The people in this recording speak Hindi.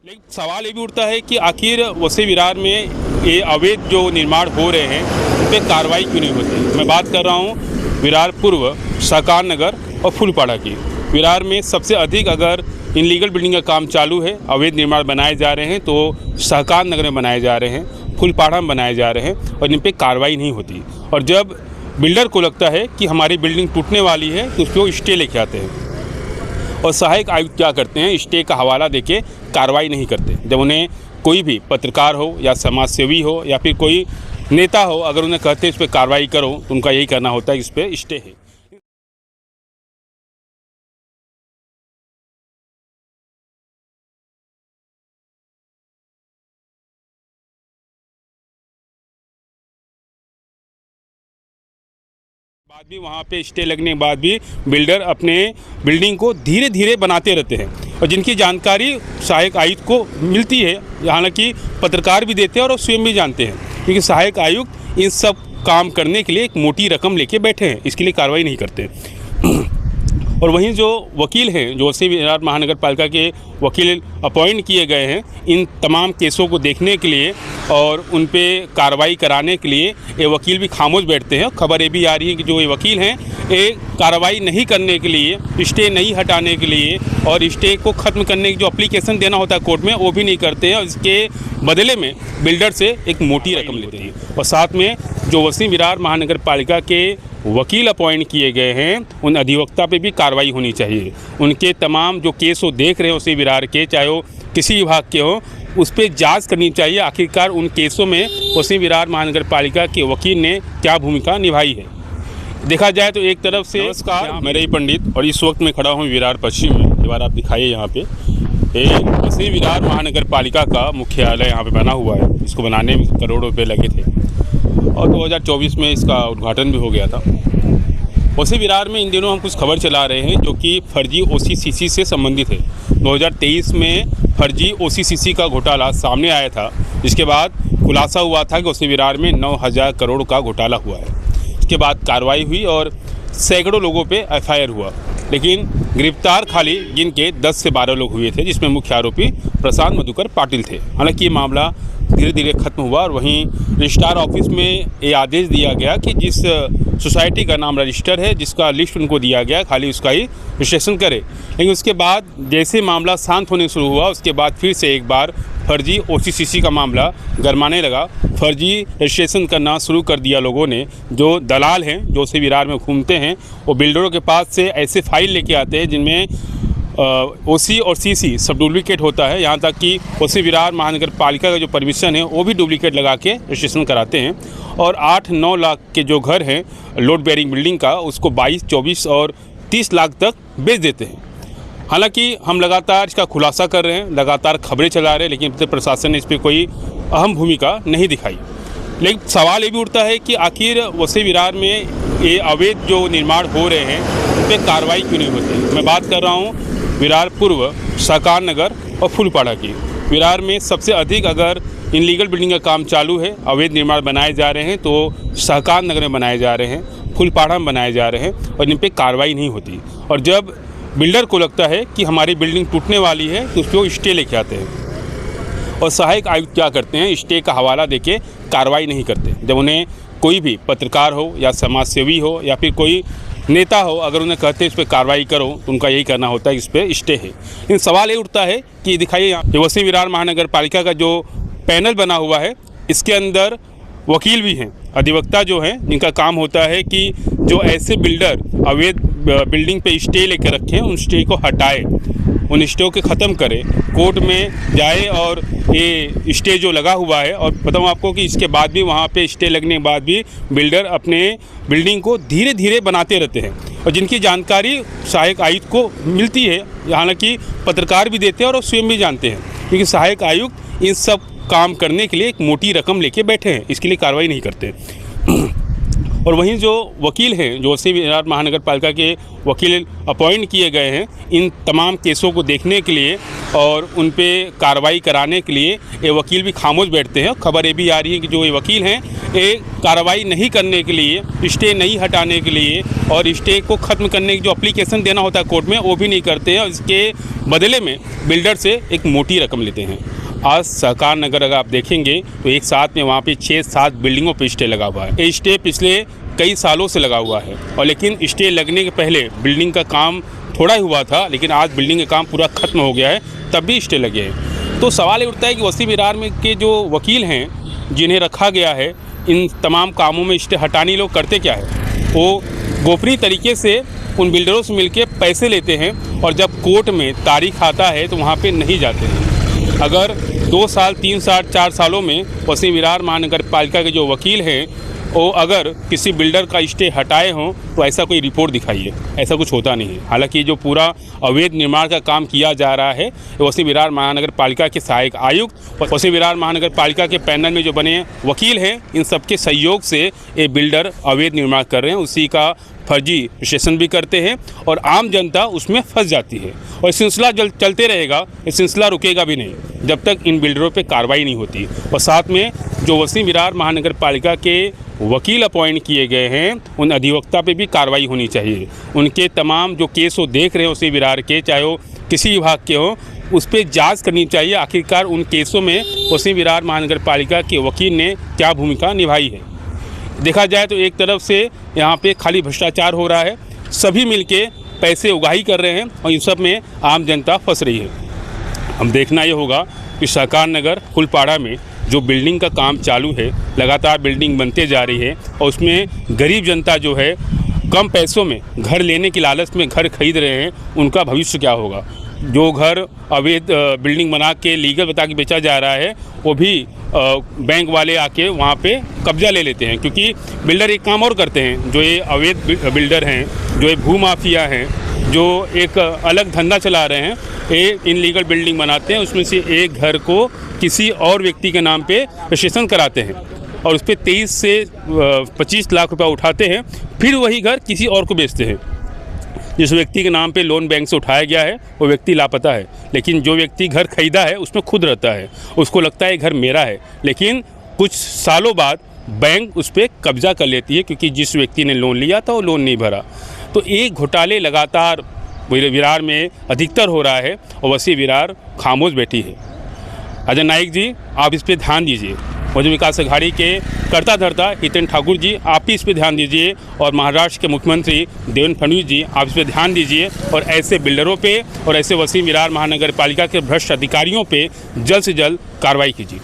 लेकिन सवाल ये भी उठता है कि आखिर वसी विरार में ये अवैध जो निर्माण हो रहे हैं उन पर कार्रवाई क्यों नहीं होती। मैं बात कर रहा हूँ विरार पूर्व, सहकार नगर और फूलपाड़ा की। विरार में सबसे अधिक अगर इनलीगल बिल्डिंग का काम चालू है, अवैध निर्माण बनाए जा रहे हैं तो सहकार नगर में बनाए जा रहे हैं, फूलपाड़ा में बनाए जा रहे हैं और इन पर कार्रवाई नहीं होती। और जब बिल्डर को लगता है कि हमारी बिल्डिंग टूटने वाली है तो उसको स्टे लेके आते हैं और सहायक आयुक्त क्या करते हैं, स्टे का हवाला देके कार्रवाई नहीं करते। जब उन्हें कोई भी पत्रकार हो या समाज सेवी हो या फिर कोई नेता हो, अगर उन्हें कहते हैं इस पर कार्रवाई करो तो उनका यही करना होता है इस पर स्टे है। बाद भी वहाँ पे स्टे लगने के बाद भी बिल्डर अपने बिल्डिंग को धीरे धीरे बनाते रहते हैं और जिनकी जानकारी सहायक आयुक्त को मिलती है, हालांकि पत्रकार भी देते हैं और स्वयं भी जानते हैं, क्योंकि सहायक आयुक्त इन सब काम करने के लिए एक मोटी रकम लेके बैठे हैं, इसके लिए कार्रवाई नहीं करते। और वहीं जो वकील हैं, जो वसी विरार महानगर पालिका के वकील अपॉइंट किए गए हैं इन तमाम केसों को देखने के लिए और उन पे कार्रवाई कराने के लिए, ये वकील भी खामोश बैठते हैं। खबर ये भी आ रही है कि जो ये वकील हैं ये कार्रवाई नहीं करने के लिए, स्टे नहीं हटाने के लिए और स्टे को ख़त्म करने की जो एप्लीकेशन देना होता है कोर्ट में वो भी नहीं करते हैं और इसके बदले में बिल्डर से एक मोटी रकम लेते हैं। और साथ में जो वसी विरार महानगर पालिका के वकील अपॉइंट किए गए हैं उन अधिवक्ता पे भी कार्रवाई होनी चाहिए। उनके तमाम जो केस वो देख रहे हैं वसी विरार के, चाहे वो किसी विभाग के हो, उस पर जांच करनी चाहिए आखिरकार उन केसों में वसी विरार महानगर पालिका के वकील ने क्या भूमिका निभाई है। देखा जाए तो एक तरफ से नमस्कार, मैं रही पंडित और इस वक्त मैं खड़ा हूँ विरार पश्चिम में। एक बार आप दिखाइए, यहाँ पे वसी विरार महानगर पालिका का मुख्यालय यहाँ पे बना हुआ है। इसको बनाने में करोड़ों रुपये लगे थे और 2024 में इसका उद्घाटन भी हो गया था। वसी विरार में इन दिनों हम कुछ खबर चला रहे हैं जो कि फर्जी OCCC से संबंधित है। 2023 में फर्जी OCCC का घोटाला सामने आया था, जिसके बाद खुलासा हुआ था कि वसी विरार में 9,000 करोड़ का घोटाला हुआ है। इसके बाद कार्रवाई हुई और सैकड़ों लोगों पे FIR हुआ, लेकिन गिरफ्तार खाली जिनके 10 से 12 लोग हुए थे, जिसमें मुख्य आरोपी प्रशांत मधुकर पाटिल थे। हालांकि ये मामला धीरे धीरे खत्म हुआ और वहीं रजिस्ट्रार ऑफिस में ये आदेश दिया गया कि जिस सोसाइटी का नाम रजिस्टर है, जिसका लिस्ट उनको दिया गया, खाली उसका ही रजिस्ट्रेशन करे। लेकिन उसके बाद जैसे मामला शांत होने शुरू हुआ, उसके बाद फिर से एक बार फर्जी OCCC का मामला गरमाने लगा। फर्जी रजिस्ट्रेशन करना शुरू कर दिया लोगों ने। जो दलाल हैं, जो वसी विरार में घूमते हैं, वो बिल्डरों के पास से ऐसे फाइल लेके आते हैं जिनमें OC और CC सब डुप्लीकेट होता है। यहाँ तक कि वसी विरार महानगर पालिका का जो परमिशन है वो भी डुप्लीकेट लगा के रजिस्ट्रेशन कराते हैं। और 8-9 लाख के जो घर हैं लोड बेयरिंग बिल्डिंग का, उसको 22, 24 और 30 लाख तक बेच देते हैं। हालांकि हम लगातार इसका खुलासा कर रहे हैं, लगातार खबरें चला रहे हैं, लेकिन प्रशासन ने इस पर कोई अहम भूमिका नहीं दिखाई। लेकिन सवाल ये भी उठता है कि आखिर वसी विरार में ये अवैध जो निर्माण हो रहे हैं उन पर कार्रवाई क्यों नहीं होती। मैं बात कर रहा हूँ विरार पूर्व, सहकार नगर और फूलपाड़ा की। विरार में सबसे अधिक अगर इनलीगल बिल्डिंग का काम चालू है, अवैध निर्माण बनाए जा रहे हैं तो सहकार नगर में बनाए जा रहे हैं, फूलपाड़ा में बनाए जा रहे हैं और इन पर कार्रवाई नहीं होती। और जब बिल्डर को लगता है कि हमारी बिल्डिंग टूटने वाली है तो उसको स्टे लेके आते हैं और सहायक आयुक्त क्या करते हैं, स्टे का हवाला देके कार्रवाई नहीं करते। जब उन्हें कोई भी पत्रकार हो या समाज सेवी हो या फिर कोई नेता हो, अगर उन्हें कहते हैं इस पर कार्रवाई करो तो उनका यही करना होता है इस पर स्टे है। लेकिन सवाल ये उठता है कि दिखाइए, यहाँ वसी विरार महानगर पालिका का जो पैनल बना हुआ है इसके अंदर वकील भी हैं, अधिवक्ता जो हैं, जिनका काम होता है कि जो ऐसे बिल्डर अवैध बिल्डिंग पे स्टे लेकर रखें उन स्टे को हटाए, उन स्टे को ख़त्म करे, कोर्ट में जाए और ये स्टे जो लगा हुआ है। और बताऊँ आपको कि इसके बाद भी वहाँ पे स्टे लगने के बाद भी बिल्डर अपने बिल्डिंग को धीरे धीरे बनाते रहते हैं और जिनकी जानकारी सहायक आयुक्त को मिलती है, हालांकि पत्रकार भी देते हैं और स्वयं भी जानते हैं, क्योंकि सहायक आयुक्त इन सब काम करने के लिए एक मोटी रकम लेके बैठे हैं, इसके लिए कार्रवाई नहीं करते। और वहीं जो वकील हैं, जो वसीम विरार महानगर पालिका के वकील अपॉइंट किए गए हैं, इन तमाम केसों को देखने के लिए और उन पे कार्रवाई कराने के लिए ये वकील भी खामोश बैठते हैं। खबर ये भी आ रही है कि जो ये वकील हैं, ये कार्रवाई नहीं करने के लिए, स्टे नहीं हटाने के लिए और स्टे को ख़त्म करने की जो एप्लीकेशन देना होता है कोर्ट में, वो भी नहीं करते हैं और इसके बदले में बिल्डर से एक मोटी रकम लेते हैं। आज सहकार नगर अगर आप देखेंगे तो एक साथ में वहाँ पे 6-7 बिल्डिंगों पे स्टे लगा हुआ है। ये स्टे पिछले कई सालों से लगा हुआ है और लेकिन स्टे लगने के पहले बिल्डिंग का काम थोड़ा ही हुआ था, लेकिन आज बिल्डिंग का काम पूरा ख़त्म हो गया है, तब भी स्टे लगे हैं। तो सवाल ये उठता है कि वसीम विरार में के जो वकील हैं जिन्हें रखा गया है, इन तमाम कामों में स्टे हटाने लोग करते क्या है? वो गोपनीय तरीके से उन बिल्डरों से मिलके पैसे लेते हैं और जब कोर्ट में तारीख आता है तो वहाँ पे नहीं जाते हैं। अगर 2 साल 3 साल 4 सालों में वसीम विरार महानगर पालिका के जो वकील हैं वो अगर किसी बिल्डर का स्टे हटाए हों तो ऐसा कोई रिपोर्ट दिखाइए, ऐसा कुछ होता नहीं है। हालांकि जो पूरा अवैध निर्माण का काम किया जा रहा है, वसीम विरार महानगर पालिका के सहायक आयुक्त और वसीम विरार महानगर पालिका के पैनल में जो बने वकील हैं, इन सबके सहयोग से ये बिल्डर अवैध निर्माण कर रहे हैं। उसी का फर्जी विश्लेषण भी करते हैं और आम जनता उसमें फंस जाती है और सिलसिला चलते रहेगा। ये सिलसिला रुकेगा भी नहीं जब तक इन बिल्डरों पे कार्रवाई नहीं होती। और साथ में जो वसीम विरार महानगर पालिका के वकील अपॉइंट किए गए हैं, उन अधिवक्ता पे भी कार्रवाई होनी चाहिए। उनके तमाम जो केस वो देख रहे हैं वसीम विरार के, चाहे वो किसी विभाग के हों, उस पर जाँच करनी चाहिए आखिरकार उन केसों में वसीम विरार महानगर पालिका के वकील ने क्या भूमिका निभाई है। देखा जाए तो एक तरफ से यहाँ पे खाली भ्रष्टाचार हो रहा है, सभी मिलके पैसे उगाही कर रहे हैं और इन सब में आम जनता फंस रही है। हम देखना ये होगा कि सहकार नगर फुलपाड़ा में जो बिल्डिंग का काम चालू है, लगातार बिल्डिंग बनते जा रही है और उसमें गरीब जनता जो है कम पैसों में घर लेने की लालच में घर खरीद रहे हैं, उनका भविष्य क्या होगा। जो घर अवैध बिल्डिंग बना के लीगल बता के बेचा जा रहा है, वो भी बैंक वाले आके वहाँ पे कब्जा ले लेते हैं, क्योंकि बिल्डर एक काम और करते हैं। जो ये अवैध बिल्डर हैं, जो ये भूमाफिया हैं, जो एक अलग धंधा चला रहे हैं, ये इनलीगल बिल्डिंग बनाते हैं, उसमें से एक घर को किसी और व्यक्ति के नाम पे रजिस्ट्रेशन कराते हैं और उस पर 23 से 25 लाख रुपया उठाते हैं, फिर वही घर किसी और को बेचते हैं। जिस व्यक्ति के नाम पे लोन बैंक से उठाया गया है वो व्यक्ति लापता है, लेकिन जो व्यक्ति घर खरीदा है उसमें खुद रहता है, उसको लगता है घर मेरा है, लेकिन कुछ सालों बाद बैंक उस पर कब्जा कर लेती है, क्योंकि जिस व्यक्ति ने लोन लिया था वो लोन नहीं भरा। तो एक घोटाले लगातार विरार में अधिकतर हो रहा है और वसीम विरार खामोश बैठी है। अजय नाइक जी, आप इस पर ध्यान दीजिए। बहुजन विकास अघाड़ी के कर्ता धर्ता हितेंद्र ठाकुर जी, आप भी इस पर ध्यान दीजिए और महाराष्ट्र के मुख्यमंत्री देवेंद्र फडणवीस जी, आप इस पर ध्यान दीजिए और ऐसे बिल्डरों पे और ऐसे वसीम विरार महानगर पालिका के भ्रष्ट अधिकारियों पे जल्द से जल्द कार्रवाई कीजिए।